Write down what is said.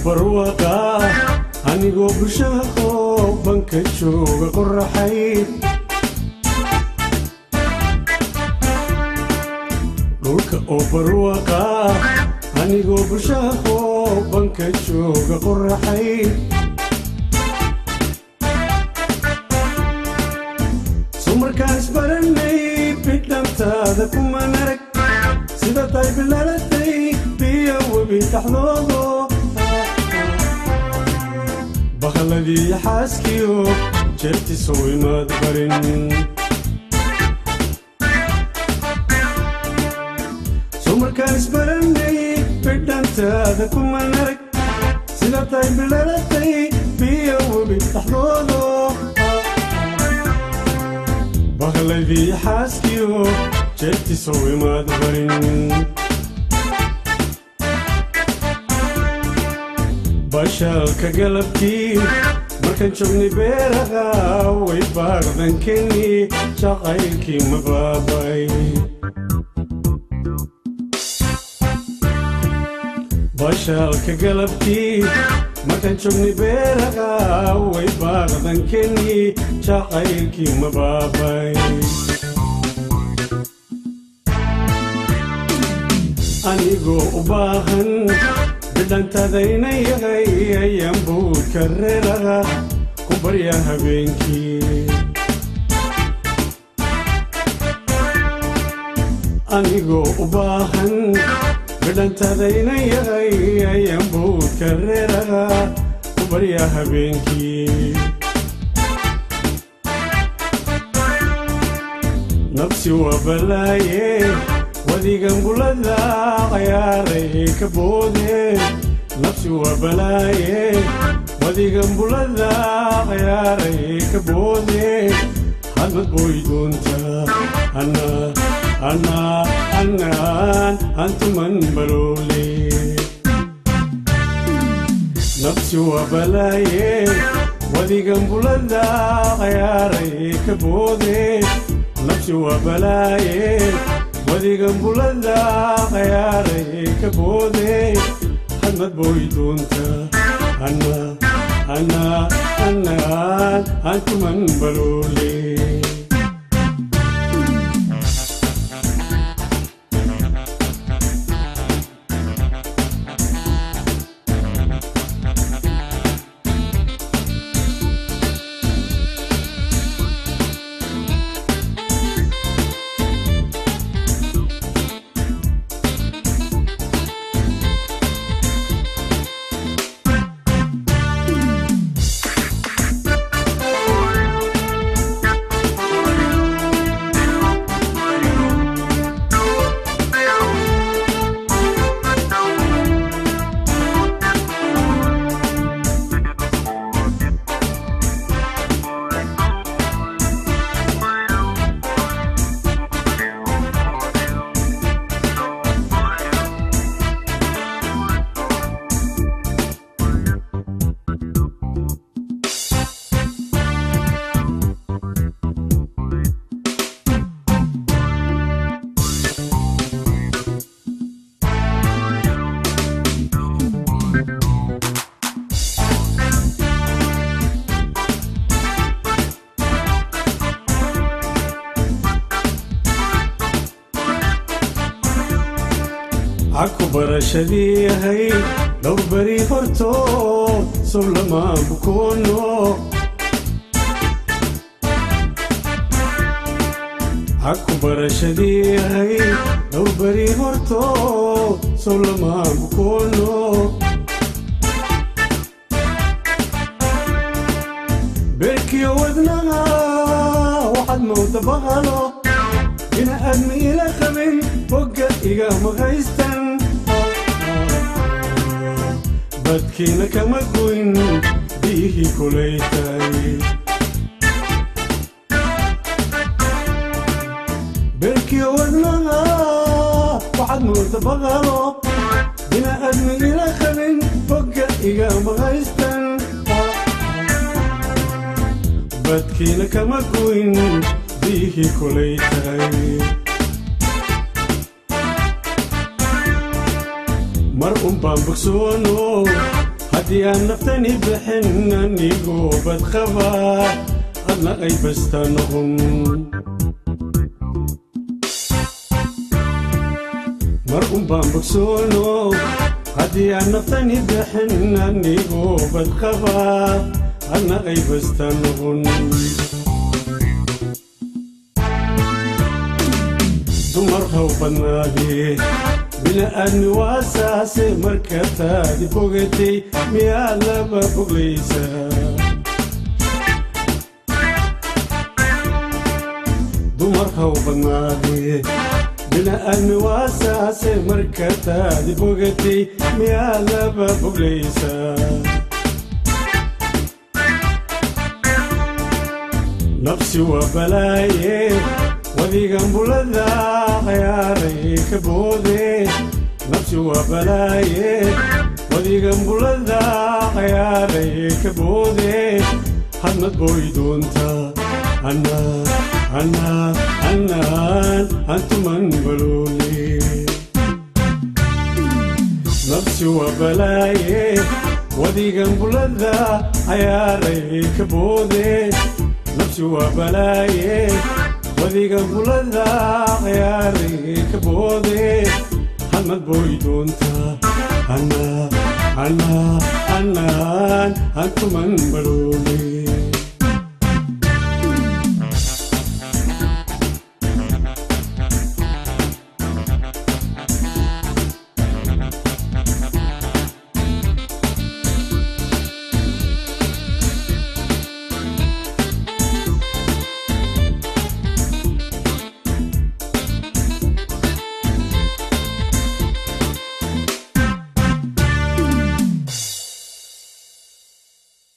barwaaqaa anigoo bulshada qoobanka jooga qorraxay dhulka oo barwaaqaa anigoo bulshada qoobanka jooga qorraxay sumarkaan isbaranay bidhantaada kuma narag sida tahay bilaalatay biyo webi taxdoodo bakhaladii xaaskiyo jeertiisoo imaad barin sumarkaan isbaranay bidhantaada kuma narag sida tahay bilaalatay biyo webi taxdoodo bakhaladii xaaskiyo jeertiisoo imaad barin bashaalka galabtii markaan joognay beeraha way baaqdankeni jacaylkii ma baabay bashaalka galabtii markaan joognay beeraha way baaqdankeni jacaylkii ma baabay anigoo u baahan bidhantaadayna yahay ayaan buudka reeraha ku barya habeenkii anigoo u baahan bidhantaadayna yahay ayaan buudka reeraha ku barya habeenkii nafsi waa balaaye wadigan bulada cayaaray ka boode nafsi waa balaaye wadigan bulada cayaaray ka boode hadmad booy doontaa annaan antuman baloole nafsi waa balaaye wadigan bulada cayaaray ka boode nafsi waa balaaye wadigan bulada cayaaray ka boode hadmad booy doontaa annaan antuman baloole عكو برشدي هي لو بري فرتو سلما بكونو عكو برشدي هي لو بري فرتو سلما بكونو بركي ودنا واحد موت بغلو هنا أدمي لخمن وقت إيقا مغيستن بدكينا كما كوين بيه كوليتاي بركي ودنا واحد موت بغلو هنا أدمي لخمن وقت إيقا مغيستن بدكينا كما كوين بيه كوليتاي مر بان بكسونو هدي أنا نفتني بحنني قوبة خبا أنا أي بستانهم مرقم بامبكسونو هدي أنا نفتني بحنني قوبة خبا أنا أي بستانهم دمرها وبنادي بلا أن واساسي مركتا دي بوغتي ميالا ببغليسا دمرها وبنادي بلا أن واساسي مركتا دي بوغتي ميالا ببغليسا نفسي وبلاي ودي جنب لذا خياري كبودي نفسي وبلاي ودي جنب لذا خياري كبودي حنت بويدونتا أنا أنتم من بلوني نفسي وبلاي ودي جنب لذا خياري كبودي نفسي وبلاي ودي قبل ذا غياري كبودي حمد بويدونتا أنا أنتم من بلوني